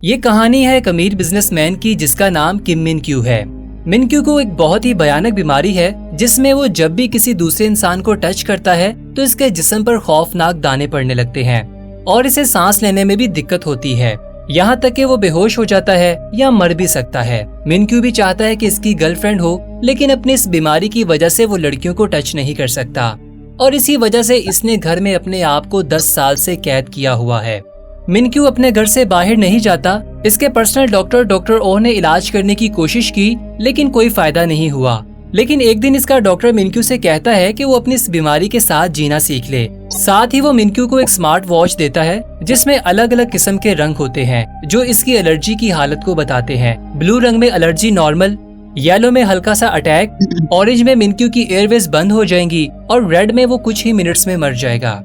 ये कहानी है एक अमीर बिजनेसमैन की जिसका नाम किम मिन क्यू है। मिन क्यू को एक बहुत ही भयानक बीमारी है जिसमें वो जब भी किसी दूसरे इंसान को टच करता है तो इसके जिस्म पर खौफनाक दाने पड़ने लगते हैं और इसे सांस लेने में भी दिक्कत होती है। यहाँ तक कि वो बेहोश हो जाता है या मर भी सकता है। मिन क्यू भी चाहता है कि इसकी गर्लफ्रेंड हो, लेकिन अपनी इस बीमारी की वजह से वो लड़कियों को टच नहीं कर सकता और इसी वजह से इसने घर में अपने आप को 10 साल से कैद किया हुआ है। मिन क्यू अपने घर से बाहर नहीं जाता। इसके पर्सनल डॉक्टर ओ ने इलाज करने की कोशिश की, लेकिन कोई फायदा नहीं हुआ। लेकिन एक दिन इसका डॉक्टर मिन क्यू से कहता है कि वो अपनी इस बीमारी के साथ जीना सीख ले। साथ ही वो मिन क्यू को एक स्मार्ट वॉच देता है जिसमें अलग अलग किस्म के रंग होते हैं जो इसकी एलर्जी की हालत को बताते हैं। ब्लू रंग में एलर्जी नॉर्मल, येलो में हल्का सा अटैक, ऑरेंज में मिन क्यू की एयरवेज बंद हो जाएंगी और रेड में वो कुछ ही मिनट्स में मर जाएगा।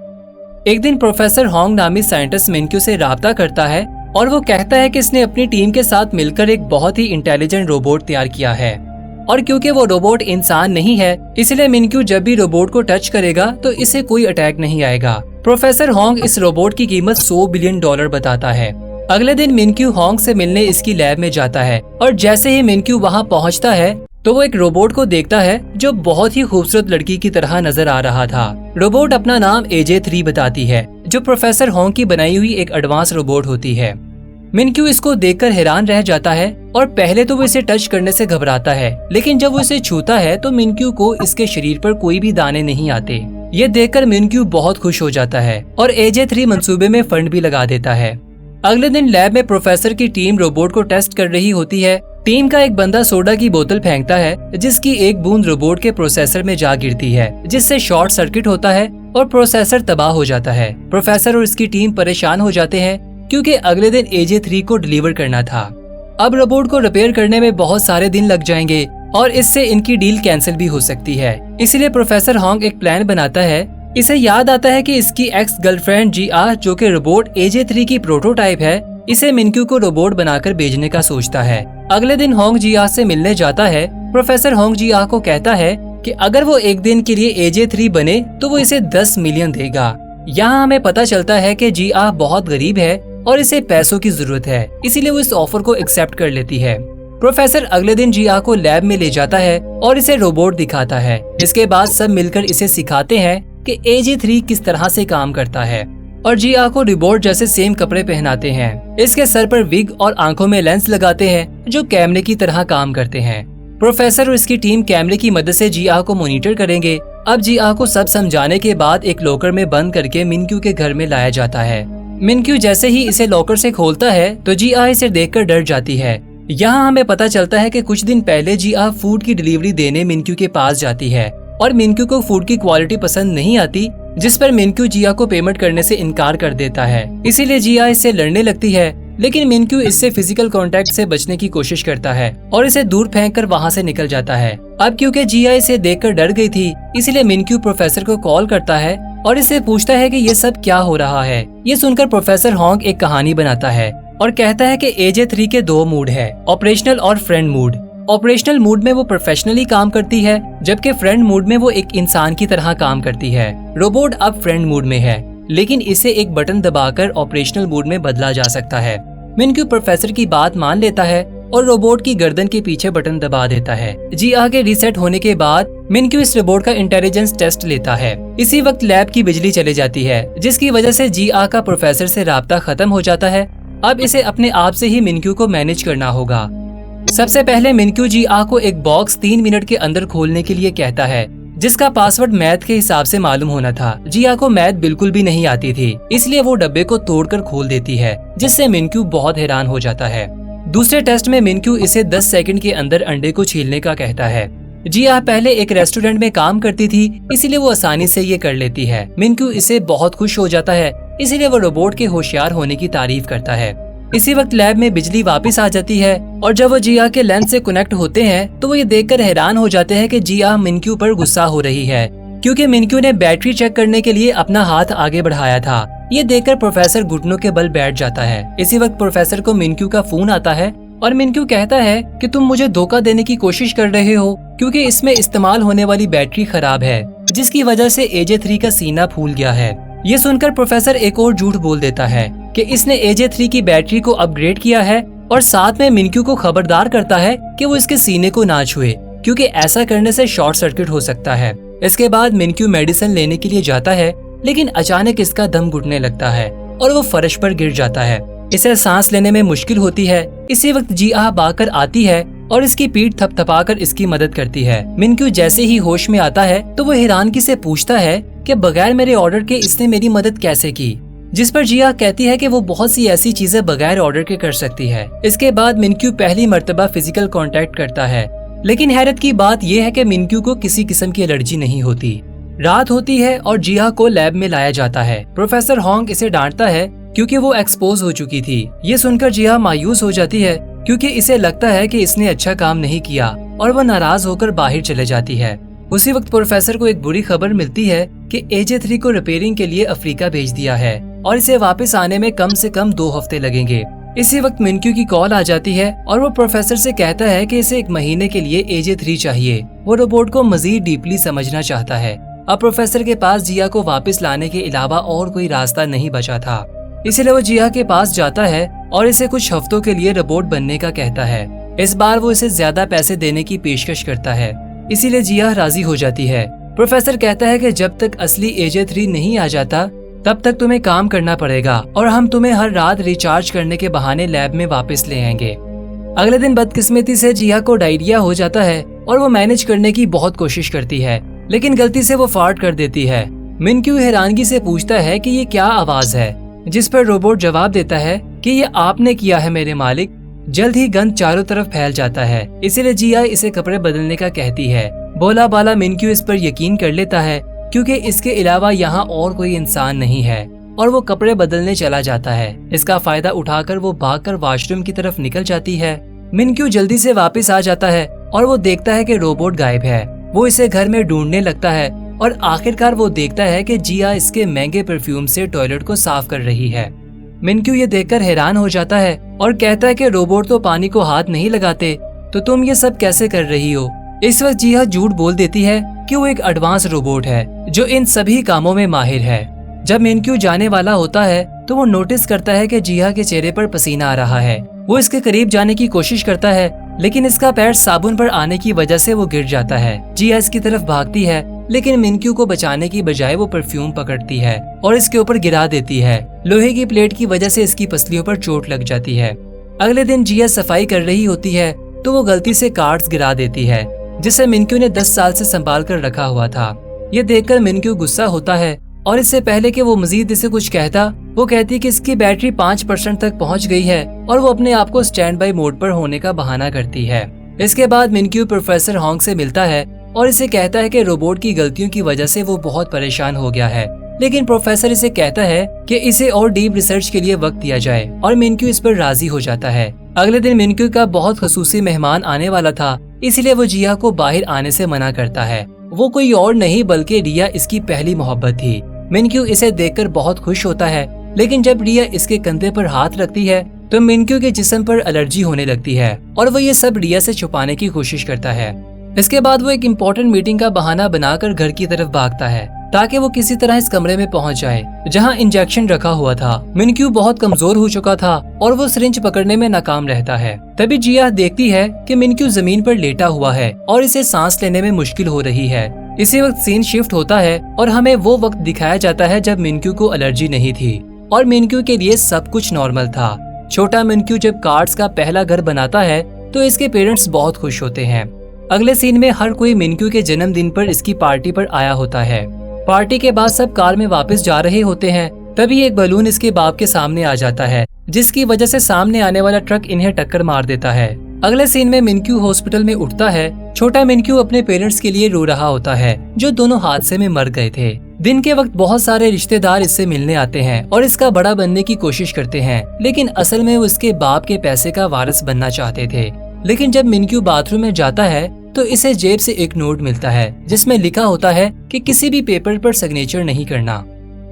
एक दिन प्रोफेसर होंग नामी साइंटिस्ट मिन क्यू से राब्ता करता है और वो कहता है कि इसने अपनी टीम के साथ मिलकर एक बहुत ही इंटेलिजेंट रोबोट तैयार किया है और क्योंकि वो रोबोट इंसान नहीं है इसलिए मिन क्यू जब भी रोबोट को टच करेगा तो इसे कोई अटैक नहीं आएगा। प्रोफेसर होंग इस रोबोट की कीमत $100 बिलियन बताता है। अगले दिन मिन क्यू होंग से मिलने इसकी लैब में जाता है और जैसे ही मिन क्यू वहाँ पहुँचता है तो वो एक रोबोट को देखता है जो बहुत ही खूबसूरत लड़की की तरह नजर आ रहा था। रोबोट अपना नाम AJ3 बताती है जो प्रोफेसर होंग की बनाई हुई एक एडवांस रोबोट होती है। मिन क्यू इसको देखकर हैरान रह जाता है और पहले तो वो इसे टच करने से घबराता है, लेकिन जब वो इसे छूता है तो मिन क्यू को इसके शरीर पर कोई भी दाने नहीं आते। ये देखकर मिन क्यू बहुत खुश हो जाता है और AJ3 मंसूबे में फंड भी लगा देता है। अगले दिन लैब में प्रोफेसर की टीम रोबोट को टेस्ट कर रही होती है। टीम का एक बंदा सोडा की बोतल फेंकता है जिसकी एक बूंद रोबोट के प्रोसेसर में जा गिरती है जिससे शॉर्ट सर्किट होता है और प्रोसेसर तबाह हो जाता है। प्रोफेसर और इसकी टीम परेशान हो जाते हैं क्योंकि अगले दिन AJ3 को डिलीवर करना था। अब रोबोट को रिपेयर करने में बहुत सारे दिन लग जाएंगे और इससे इनकी डील कैंसिल भी हो सकती है। इसलिए प्रोफेसर होंग एक प्लान बनाता है। इसे याद आता है कि इसकी एक्स गर्लफ्रेंड GR जो कि रोबोट AJ3 की प्रोटोटाइप है, इसे मिन क्यू को रोबोट बनाकर भेजने का सोचता है। अगले दिन होंग GR से मिलने जाता है। प्रोफेसर होंग GR को कहता है कि अगर वो एक दिन के लिए AJ3 बने तो वो इसे 10 मिलियन देगा। यहाँ हमें पता चलता है कि GR बहुत गरीब है और इसे पैसों की जरूरत है, इसीलिए वो इस ऑफर को एक्सेप्ट कर लेती है। प्रोफेसर अगले दिन GR को लैब में ले जाता है और इसे रोबोट दिखाता है। इसके बाद सब मिलकर इसे सिखाते हैं कि AJ3 किस तरह से काम करता है और GR को रोबोट जैसे सेम कपड़े पहनाते हैं। इसके सर पर विग और आंखों में लेंस लगाते हैं जो कैमरे की तरह काम करते हैं। प्रोफेसर और इसकी टीम कैमरे की मदद से GR को मॉनिटर करेंगे। अब GR को सब समझाने के बाद एक लॉकर में बंद करके मिन क्यू के घर में लाया जाता है। मिन क्यू जैसे ही इसे लॉकर से खोलता है तो GR इसे देखकर डर जाती है। यहाँ हमें पता चलता है कि कुछ दिन पहले GR फूड की डिलीवरी देने मिन क्यू के पास जाती है और मिन क्यू को फूड की क्वालिटी पसंद नहीं आती, जिस पर मिन क्यू GR को पेमेंट करने से इनकार कर देता है। इसीलिए GR इससे लड़ने लगती है, लेकिन मिन क्यू इससे फिजिकल कांटेक्ट से बचने की कोशिश करता है और इसे दूर फेंककर वहाँ से निकल जाता है। अब क्योंकि GR इसे देखकर डर गई थी, इसीलिए मिन क्यू प्रोफेसर को कॉल करता है और इससे पूछता है कि ये सब क्या हो रहा है। ये सुनकर प्रोफेसर होंग एक कहानी बनाता है और कहता है कि AJ3 के 2 मूड है, ऑपरेशनल और फ्रेंड मूड। ऑपरेशनल मूड में वो प्रोफेशनली काम करती है, जबकि फ्रेंड मूड में वो एक इंसान की तरह काम करती है। रोबोट अब फ्रेंड मूड में है, लेकिन इसे एक बटन दबाकर ऑपरेशनल मूड में बदला जा सकता है। मिन क्यू प्रोफेसर की बात मान लेता है और रोबोट की गर्दन के पीछे बटन दबा देता है। GR के रीसेट होने के बाद मिन क्यू इस रोबोट का इंटेलिजेंस टेस्ट लेता है। इसी वक्त लैब की बिजली चली जाती है, जिसकी वजह से GR का प्रोफेसर से राब्ता खत्म हो जाता है। अब इसे अपने आप से ही मिन क्यू को मैनेज करना होगा। सबसे पहले मिन क्यू GR को एक बॉक्स 3 मिनट के अंदर खोलने के लिए कहता है, जिसका पासवर्ड मैथ के हिसाब से मालूम होना था। GR को मैथ बिल्कुल भी नहीं आती थी, इसलिए वो डब्बे को तोड़कर खोल देती है, जिससे मिन क्यू बहुत हैरान हो जाता है। दूसरे टेस्ट में मिन क्यू इसे 10 सेकंड के अंदर अंडे को छीलने का कहता है। GR पहले एक रेस्टोरेंट में काम करती थी, इसीलिए वो आसानी से ये कर लेती है। मिन क्यू इससे बहुत खुश हो जाता है, इसीलिए वो रोबोट के होशियार होने की तारीफ करता है। इसी वक्त लैब में बिजली वापस आ जाती है और जब वो GR के लेंस से कनेक्ट होते हैं तो वो ये देखकर हैरान हो जाते हैं कि GR मिन क्यू पर गुस्सा हो रही है, क्योंकि मिन क्यू ने बैटरी चेक करने के लिए अपना हाथ आगे बढ़ाया था। ये देखकर प्रोफेसर घुटनों के बल बैठ जाता है। इसी वक्त प्रोफेसर को मिन क्यू का फोन आता है और मिन क्यू कहता है कि तुम मुझे धोखा देने की कोशिश कर रहे हो, क्योंकि इसमें इस्तेमाल होने वाली बैटरी खराब है, जिसकी वजह से AJ3 का सीना फूल गया है। ये सुनकर प्रोफेसर एक और झूठ बोल देता है कि इसने AJ3 की बैटरी को अपग्रेड किया है और साथ में मिनक्यू को खबरदार करता है कि वो इसके सीने को ना छुए, क्योंकि ऐसा करने से शॉर्ट सर्किट हो सकता है। इसके बाद मिनक्यू मेडिसिन लेने के लिए जाता है, लेकिन अचानक इसका दम घुटने लगता है और वो फर्श पर गिर जाता है। इसे सांस लेने में मुश्किल होती है। इसी वक्त जिया बाकर आती है और इसकी पीठ थपथपाकर इसकी मदद करती है। मिनक्यू जैसे ही होश में आता है तो वो हैरानगी से पूछता है कि बगैर मेरे ऑर्डर के इसने मेरी मदद कैसे की, जिस पर जिया कहती है कि वो बहुत सी ऐसी चीजें बगैर ऑर्डर के कर सकती है। इसके बाद मिनक्यू पहली मर्तबा फिजिकल कांटेक्ट करता है, लेकिन हैरत की बात यह है कि मिनक्यू को किसी किस्म की एलर्जी नहीं होती। रात होती है और जिया को लैब में लाया जाता है। प्रोफेसर होंग इसे डांटता है क्योंकि वो एक्सपोज हो चुकी थी। ये सुनकर जिया मायूस हो जाती है क्योंकि इसे लगता है कि इसने अच्छा काम नहीं किया और वो नाराज होकर बाहर चले जाती है। उसी वक्त प्रोफेसर को एक बुरी खबर मिलती है कि AJ3 को रिपेयरिंग के लिए अफ्रीका भेज दिया है और इसे वापस आने में कम से कम 2 हफ्ते लगेंगे। इसी वक्त मिनक्यू की कॉल आ जाती है और वो प्रोफेसर से कहता है कि इसे 1 महीने के लिए AJ3 चाहिए। वो रोबोट को मजीद डीपली समझना चाहता है। अब प्रोफेसर के पास जिया को वापस लाने के अलावा और कोई रास्ता नहीं बचा था, इसलिए वो जिया के पास जाता है और इसे कुछ हफ्तों के लिए रोबोट बनने का कहता है। इस बार वो इसे ज्यादा पैसे देने की पेशकश करता है, इसीलिए जिया राजी हो जाती है। प्रोफेसर कहता है कि जब तक असली AJ3 नहीं आ जाता तब तक तुम्हें काम करना पड़ेगा और हम तुम्हें हर रात रिचार्ज करने के बहाने लैब में वापस ले आएंगे। अगले दिन बदकिस्मती से जिया को डायरिया हो जाता है और वो मैनेज करने की बहुत कोशिश करती है, लेकिन गलती से वो फार्ट कर देती है। मिनक्यू हैरानगी से पूछता है कि ये क्या आवाज है, जिस पर रोबोट जवाब देता है कि ये आपने किया है मेरे मालिक। जल्द ही गंध चारों तरफ फैल जाता है, इसीलिए जिया इसे कपड़े बदलने का कहती है। बोला बाला मिनक्यू इस पर यकीन कर लेता है क्योंकि इसके अलावा यहाँ और कोई इंसान नहीं है और वो कपड़े बदलने चला जाता है। इसका फायदा उठाकर वो भागकर वॉशरूम की तरफ निकल जाती है। मिनक्यू जल्दी से वापस आ जाता है और वो देखता है कि रोबोट गायब है। वो इसे घर में ढूंढने लगता है और आखिरकार वो देखता है कि जिया इसके महंगे परफ्यूम से टॉयलेट को साफ कर रही है। मिनक्यू ये देखकर हैरान हो जाता है और कहता है कि रोबोट तो पानी को हाथ नहीं लगाते, तो तुम ये सब कैसे कर रही हो। इस वक्त जिया झूठ बोल देती है कि वो एक एडवांस रोबोट है जो इन सभी कामों में माहिर है। जब मिनक्यू जाने वाला होता है तो वो नोटिस करता है कि जिया के चेहरे पर पसीना आ रहा है। वो इसके करीब जाने की कोशिश करता है, लेकिन इसका पैर साबुन पर आने की वजह से वो गिर जाता है। जिया इसकी तरफ भागती है, लेकिन मिनक्यू को बचाने की बजाय वो परफ्यूम पकड़ती है और इसके ऊपर गिरा देती है। लोहे की प्लेट की वजह से इसकी पसलियों पर चोट लग जाती है। अगले दिन जिया सफाई कर रही होती है तो वो गलती से कार्ड्स गिरा देती है, जिसे मिनक्यू ने 10 साल से संभाल कर रखा हुआ था। ये देखकर मिनक्यू गुस्सा होता है और इससे पहले कि वो मजीद इसे कुछ कहता, वो कहती कि इसकी बैटरी 5% तक पहुंच गई है और वो अपने आप को स्टैंड बाई मोड पर होने का बहाना करती है। इसके बाद मिनक्यू प्रोफेसर होंग से मिलता है और इसे कहता है कि रोबोट की गलतियों की वजह से वो बहुत परेशान हो गया है, लेकिन प्रोफेसर इसे कहता है कि इसे और डीप रिसर्च के लिए वक्त दिया जाए और मिनक्यू इस पर राजी हो जाता है। अगले दिन मिनक्यू का बहुत खसूसी मेहमान आने वाला था, इसलिए वो जिया को बाहर आने से मना करता है। वो कोई और नहीं बल्कि रिया इसकी पहली मोहब्बत थी। मिनक्यू इसे देखकर बहुत खुश होता है, लेकिन जब रिया इसके कंधे पर हाथ रखती है तो मिनक्यू के जिस्म पर एलर्जी होने लगती है और वो ये सब रिया से छुपाने की कोशिश करता है। इसके बाद वो एक इम्पोर्टेंट मीटिंग का बहाना बनाकर घर की तरफ भागता है ताकि वो किसी तरह इस कमरे में पहुंच जाए जहां इंजेक्शन रखा हुआ था। मिनक्यू बहुत कमजोर हो चुका था और वो सिरिंज पकड़ने में नाकाम रहता है। तभी जिया देखती है कि मिनक्यू जमीन पर लेटा हुआ है और इसे सांस लेने में मुश्किल हो रही है। इसी वक्त सीन शिफ्ट होता है और हमें वो वक्त दिखाया जाता है जब मिनक्यू को एलर्जी नहीं थी और मिनक्यू के लिए सब कुछ नॉर्मल था। छोटा मिनक्यू जब कार्ड्स का पहला घर बनाता है तो इसके पेरेंट्स बहुत खुश होते हैं। अगले सीन में हर कोई मिनक्यू के जन्मदिन पर इसकी पार्टी पर आया होता है। पार्टी के बाद सब कार में वापस जा रहे होते हैं, तभी एक बलून इसके बाप के सामने आ जाता है, जिसकी वजह से सामने आने वाला ट्रक इन्हें टक्कर मार देता है। अगले सीन में मिनक्यू हॉस्पिटल में उठता है। छोटा मिनक्यू अपने पेरेंट्स के लिए रो रहा होता है जो दोनों हादसे में मर गए थे। दिन के वक्त बहुत सारे रिश्तेदार इससे मिलने आते हैं और इसका बड़ा बनने की कोशिश करते हैं, लेकिन असल में वो इसके बाप के पैसे का वारिस बनना चाहते थे। लेकिन जब मिनक्यू बाथरूम में जाता है तो इसे जेब से एक नोट मिलता है जिसमें लिखा होता है कि किसी भी पेपर पर सिग्नेचर नहीं करना।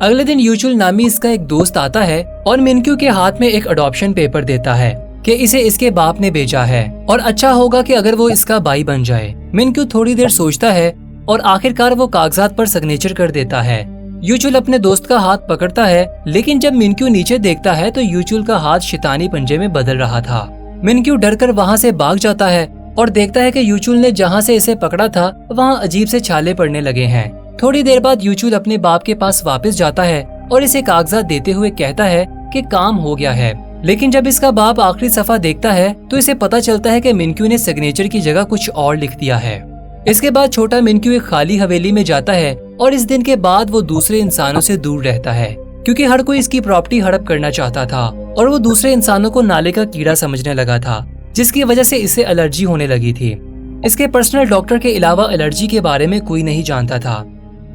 अगले दिन यूचुल नामी इसका एक दोस्त आता है और मिनक्यू के हाथ में एक अडॉप्शन पेपर देता है कि इसे इसके बाप ने भेजा है और अच्छा होगा कि अगर वो इसका भाई बन जाए। मिनक्यू थोड़ी देर सोचता है और आखिरकार वो कागजात पर सिग्नेचर कर देता है, यूचुल अपने दोस्त का हाथ पकड़ता है, लेकिन जब मिनक्यू नीचे देखता है तो यूचुल का हाथ शैतानी पंजे में बदल रहा था। मिनक्यू डरकर वहाँ से भाग जाता है और देखता है कि यूचुल ने जहाँ से इसे पकड़ा था वहाँ अजीब से छाले पड़ने लगे हैं। थोड़ी देर बाद यूचुल अपने बाप के पास वापस जाता है और इसे कागजात देते हुए कहता है कि काम हो गया है। लेकिन जब इसका बाप आखिरी सफा देखता है तो इसे पता चलता है कि मिनक्यू ने सिग्नेचर की जगह कुछ और लिख दिया है। इसके बाद छोटा मिनक्यू एक खाली हवेली में जाता है और इस दिन के बाद वो दूसरे इंसानों से दूर रहता है, क्योंकि हर कोई इसकी प्रॉपर्टी हड़प करना चाहता था और वो दूसरे इंसानों को नाले का कीड़ा समझने लगा था, जिसकी वजह से इसे एलर्जी होने लगी थी। इसके पर्सनल डॉक्टर के अलावा एलर्जी के बारे में कोई नहीं जानता था।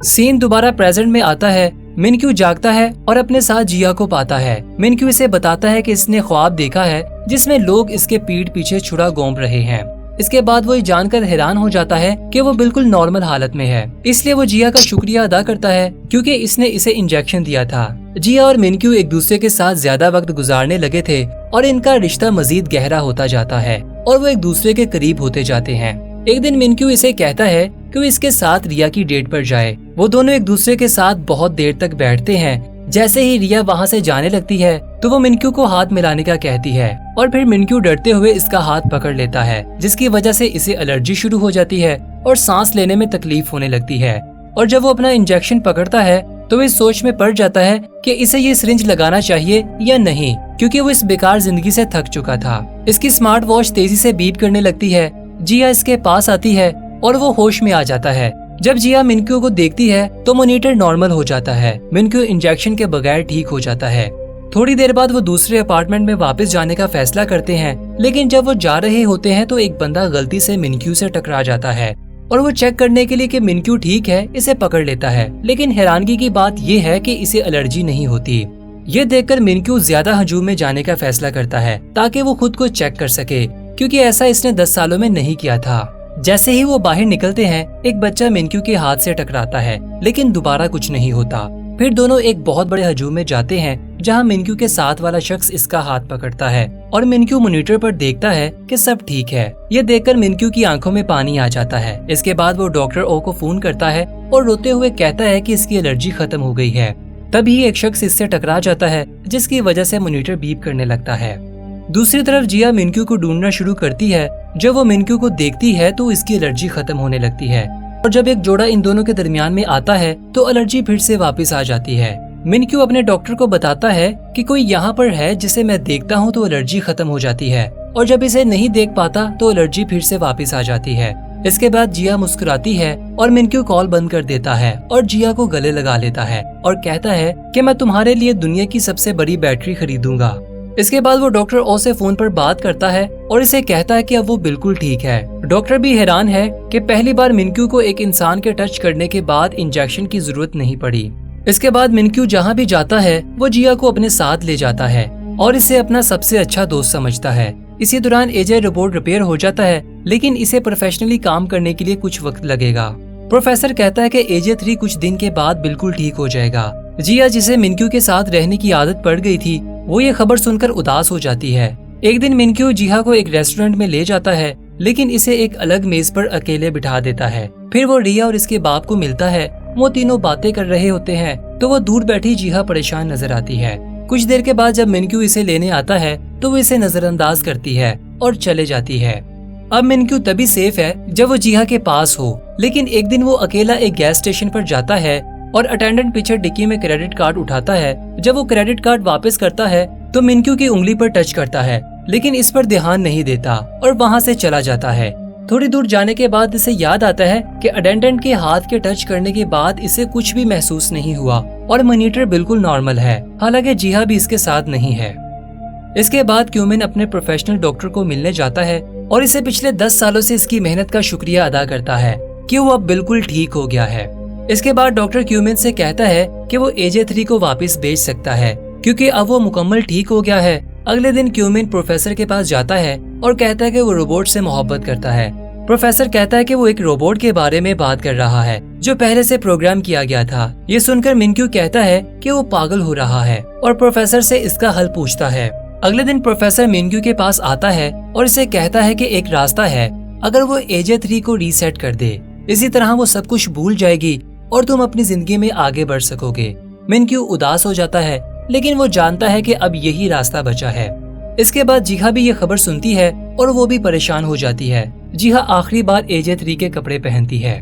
सीन दोबारा प्रेजेंट में आता है। मिनक्यू जागता है और अपने साथ जिया को पाता है। मिनक्यू इसे बताता है कि इसने ख्वाब देखा है जिसमें लोग इसके पीठ पीछे छुरा घोंप रहे हैं। इसके बाद वो ये जानकर हैरान हो जाता है कि वो बिल्कुल नॉर्मल हालत में है। इसलिए वो जिया का शुक्रिया अदा करता है क्योंकि इसने इसे इंजेक्शन दिया था। जिया और मिनक्यू एक दूसरे के साथ ज्यादा वक्त गुजारने लगे थे और इनका रिश्ता मजीद गहरा होता जाता है और वो एक दूसरे के करीब होते जाते हैं। एक दिन मिनक्यू इसे कहता है कि वो इसके साथ रिया की डेट पर जाए। वो दोनों एक दूसरे के साथ बहुत देर तक बैठते हैं। जैसे ही रिया वहाँ से जाने लगती है तो वो मिनक्यू को हाथ मिलाने का कहती है और फिर मिनक्यू डरते हुए इसका हाथ पकड़ लेता है, जिसकी वजह से इसे एलर्जी शुरू हो जाती है और सांस लेने में तकलीफ होने लगती है। और जब वो अपना इंजेक्शन पकड़ता है तो वो इस सोच में पड़ जाता है कि इसे ये सिरिंज लगाना चाहिए या नहीं, क्योंकि वो इस बेकार जिंदगी से थक चुका था। इसकी स्मार्ट वॉच तेजी से बीप करने लगती है। जिया इसके पास आती है और वो होश में आ जाता है। जब जिया मिनक्यू को देखती है तो मॉनिटर नॉर्मल हो जाता है। मिनक्यू इंजेक्शन के बगैर ठीक हो जाता है। थोड़ी देर बाद वो दूसरे अपार्टमेंट में वापस जाने का फैसला करते हैं, लेकिन जब वो जा रहे होते हैं तो एक बंदा गलती से मिनक्यू से टकरा जाता है और वो चेक करने के लिए कि मिनक्यू ठीक है इसे पकड़ लेता है। लेकिन हैरानगी की बात ये है कि इसे एलर्जी नहीं होती। ये देखकर मिनक्यू ज्यादा हजूम में जाने का फैसला करता है ताकि वो खुद को चेक कर सके, क्योंकि ऐसा इसने 10 सालों में नहीं किया था। जैसे ही वो बाहर निकलते हैं एक बच्चा मिनक्यू के हाथ से टकराता है, लेकिन दोबारा कुछ नहीं होता। फिर दोनों एक बहुत बड़े हजूम में जाते हैं जहां मिनक्यू के साथ वाला शख्स इसका हाथ पकड़ता है और मिनक्यू मॉनिटर पर देखता है कि सब ठीक है। ये देखकर मिनक्यू की आंखों में पानी आ जाता है। इसके बाद वो डॉक्टर ओ को फोन करता है और रोते हुए कहता है कि इसकी एलर्जी खत्म हो गई है। तभी एक शख्स इससे टकरा जाता है, जिसकी वजह से मॉनिटर बीप करने लगता है। दूसरी तरफ जिया मिनक्यू को ढूंढना शुरू करती है। जब वो मिनक्यू को देखती है तो इसकी एलर्जी खत्म होने लगती है और जब एक जोड़ा इन दोनों के दरमियान में आता है तो एलर्जी फिर से वापस आ जाती है। मिनक्यू अपने डॉक्टर को बताता है कि कोई यहाँ पर है जिसे मैं देखता हूँ तो एलर्जी खत्म हो जाती है, और जब इसे नहीं देख पाता तो एलर्जी फिर से वापस आ जाती है। इसके बाद जिया मुस्कुराती है और मिनक्यू कॉल बंद कर देता है और जिया को गले लगा लेता है और कहता है कि मैं तुम्हारे लिए दुनिया की सबसे बड़ी बैटरी खरीदूंगा। इसके बाद वो डॉक्टर ओ से फोन पर बात करता है और इसे कहता है कि अब वो बिल्कुल ठीक है। डॉक्टर भी हैरान है कि पहली बार मिनक्यू को एक इंसान के टच करने के बाद इंजेक्शन की जरूरत नहीं पड़ी। इसके बाद मिनक्यू जहाँ भी जाता है वो जिया को अपने साथ ले जाता है और इसे अपना सबसे अच्छा दोस्त समझता है। इसी दौरान एजे रोबोट रिपेयर हो जाता है, लेकिन इसे प्रोफेशनली काम करने के लिए कुछ वक्त लगेगा। प्रोफेसर कहता है कि एजे 3 कुछ दिन के बाद बिल्कुल ठीक हो जाएगा। जिया, जिसे मिनक्यू के साथ रहने की आदत पड़ गई थी, वो ये खबर सुनकर उदास हो जाती है। एक दिन मिनक्यू जिया को एक रेस्टोरेंट में ले जाता है, लेकिन इसे एक अलग मेज पर अकेले बिठा देता है। फिर वो रिया और इसके बाप को मिलता है। वो तीनों बातें कर रहे होते हैं तो वो दूर बैठी जिया परेशान नजर आती है। कुछ देर के बाद जब मिनक्यू इसे लेने आता है तो वो इसे नजरअंदाज करती है और चले जाती है। अब मिनक्यू तभी सेफ है जब वो जिया के पास हो, लेकिन एक दिन वो अकेला एक गैस स्टेशन पर जाता है और अटेंडेंट पीछे डिक्की में क्रेडिट कार्ड उठाता है। जब वो क्रेडिट कार्ड वापस करता है तो मिनक्यू की उंगली पर टच करता है, लेकिन इस पर ध्यान नहीं देता और वहाँ से चला जाता है। थोड़ी दूर जाने के बाद इसे याद आता है कि अटेंडेंट के हाथ के टच करने के बाद इसे कुछ भी महसूस नहीं हुआ और मॉनिटर बिल्कुल नॉर्मल है, हालांकि जिया भी इसके साथ नहीं है। इसके बाद क्यूमिन अपने प्रोफेशनल डॉक्टर को मिलने जाता है और इसे पिछले 10 सालों से इसकी मेहनत का शुक्रिया अदा करता है कि वो अब बिल्कुल ठीक हो गया है। इसके बाद डॉक्टर क्यूमिन से कहता है कि वो एजे 3 को वापस भेज सकता है क्योंकि अब वो मुकम्मल ठीक हो गया है। अगले दिन क्यूमिन प्रोफेसर के पास जाता है और कहता है कि वो रोबोट से मोहब्बत करता है। प्रोफेसर कहता है कि वो एक रोबोट के बारे में बात कर रहा है जो पहले से प्रोग्राम किया गया था। ये सुनकर मिनक्यू कहता है कि वो पागल हो रहा है और प्रोफेसर से इसका हल पूछता है। अगले दिन प्रोफेसर मिनक्यू के पास आता है और इसे कहता है कि एक रास्ता है, अगर वो एजे 3 को रीसेट कर दे, इसी तरह वो सब कुछ भूल जाएगी और तुम अपनी जिंदगी में आगे बढ़ सकोगे। मिनक्यू उदास हो जाता है, लेकिन वो जानता है कि अब यही रास्ता बचा है। इसके बाद जिहा भी ये खबर सुनती है और वो भी परेशान हो जाती है। जिहा आखिरी बार AJ3 के कपड़े पहनती है।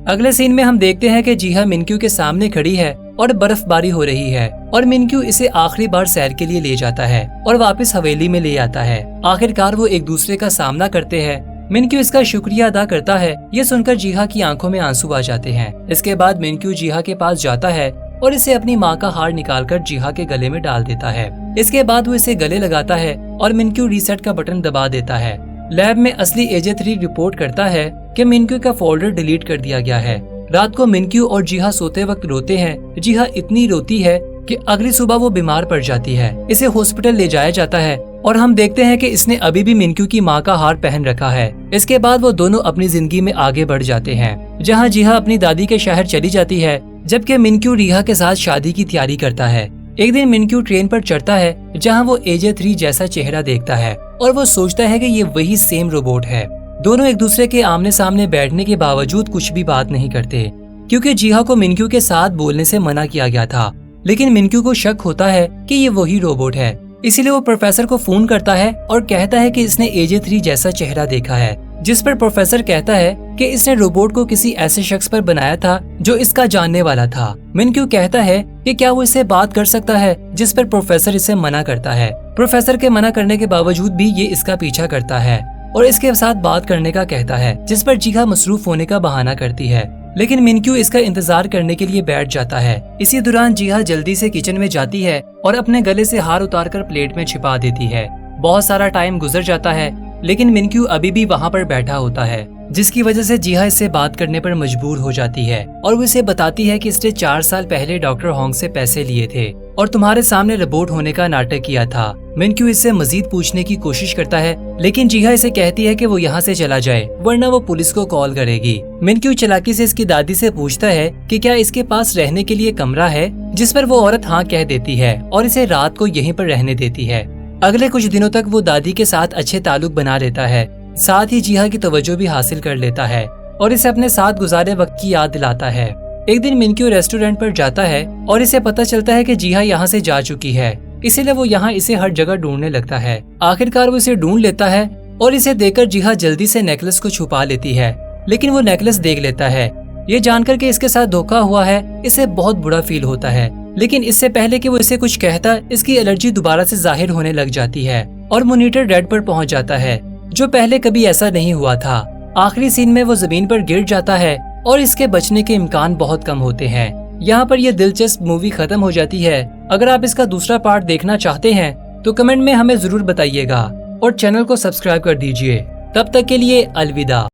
अगले सीन में हम देखते हैं कि जिहा मिनक्यू के सामने खड़ी है और बर्फबारी हो रही है और मिनक्यू इसे आखिरी बार सैर के लिए ले जाता है और वापस हवेली में ले आता है। आखिरकार वो एक दूसरे का सामना करते हैं। मिनक्यू इसका शुक्रिया अदा करता है। ये सुनकर जिहा की आंखों में आंसू आ जाते हैं। इसके बाद मिनक्यू जिहा के पास जाता है और इसे अपनी माँ का हार निकालकर जिहा के गले में डाल देता है। इसके बाद वो इसे गले लगाता है और मिनक्यू रीसेट का बटन दबा देता है। लैब में असली AJ3 रिपोर्ट करता है कि मिनक्यू का फोल्डर डिलीट कर दिया गया है। रात को मिनक्यू और जिहा सोते वक्त रोते हैं। जिहा इतनी रोती है कि अगली सुबह वो बीमार पड़ जाती है। इसे हॉस्पिटल ले जाया जाता है और हम देखते हैं कि इसने अभी भी मिनक्यू की माँ का हार पहन रखा है। इसके बाद वो दोनों अपनी जिंदगी में आगे बढ़ जाते हैं, जहाँ जिहा अपनी दादी के शहर चली जाती है, जबकि मिनक्यू रिहा के साथ शादी की तैयारी करता है। एक दिन मिनक्यू ट्रेन पर चढ़ता है, जहाँ वो AJ3 जैसा चेहरा देखता है और वो सोचता है कि ये वही सेम रोबोट है। दोनों एक दूसरे के आमने सामने बैठने के बावजूद कुछ भी बात नहीं करते, क्योंकि जिहा को मिनक्यू के साथ बोलने से मना किया गया था। लेकिन मिनक्यू को शक होता है कि ये वही रोबोट है, इसीलिए वो प्रोफेसर को फोन करता है और कहता है कि इसने AJ3 जैसा चेहरा देखा है। जिस पर प्रोफेसर कहता है कि इसने रोबोट को किसी ऐसे शख्स पर बनाया था जो इसका जानने वाला था। मिनक्यू कहता है कि क्या वो इससे बात कर सकता है, जिस पर प्रोफेसर इसे मना करता है। प्रोफेसर के मना करने के बावजूद भी ये इसका पीछा करता है और इसके साथ बात करने का कहता है, जिस पर जिहा मसरूफ होने का बहाना करती है। लेकिन मिनक्यू इसका इंतजार करने के लिए बैठ जाता है। इसी दौरान जिहा जल्दी से किचन में जाती है और अपने गले से हार उतारकर प्लेट में छिपा देती है। बहुत सारा टाइम गुजर जाता है, लेकिन मिनक्यू अभी भी वहाँ पर बैठा होता है, जिसकी वजह से जिहा इससे बात करने पर मजबूर हो जाती है और वो इसे बताती है कि इसने 4 साल पहले डॉक्टर होंग से पैसे लिए थे और तुम्हारे सामने रोबोट होने का नाटक किया था। मिनक्यू इससे मजीद पूछने की कोशिश करता है, लेकिन जिहा इसे कहती है कि वो यहाँ से चला जाए, वरना वो पुलिस को कॉल करेगी। मिनक्यू चालाकी से इसकी दादी से पूछता है कि क्या इसके पास रहने के लिए कमरा है, जिस पर वो औरत हाँ कह देती है और इसे रात को यहीं पर रहने देती है। अगले कुछ दिनों तक वो दादी के साथ अच्छे ताल्लुक बना लेता है, साथ ही जिहा की तवज्जो भी हासिल कर लेता है और इसे अपने साथ गुजारे वक्त की याद दिलाता है। एक दिन मिनक्यू रेस्टोरेंट पर जाता है और इसे पता चलता है कि जिहा यहाँ से जा चुकी है, इसीलिए वो यहाँ इसे हर जगह ढूंढने लगता है। आखिरकार वो इसे ढूंढ लेता है और इसे देखकर जिहा जल्दी से नेकलेस को छुपा लेती है, लेकिन वो नेकलेस देख लेता है। ये जानकर के इसके साथ धोखा हुआ है, इसे बहुत बुरा फील होता है। लेकिन इससे पहले कि वो इसे कुछ कहता, इसकी एलर्जी दोबारा से जाहिर होने लग जाती है और मॉनिटर डेड पर पहुंच जाता है, जो पहले कभी ऐसा नहीं हुआ था। आखिरी सीन में वो जमीन पर गिर जाता है और इसके बचने के इम्कान बहुत कम होते हैं। यहाँ पर यह दिलचस्प मूवी खत्म हो जाती है। अगर आप इसका दूसरा पार्ट देखना चाहते हैं तो कमेंट में हमें जरूर बताइएगा और चैनल को सब्सक्राइब कर दीजिए। तब तक के लिए अलविदा।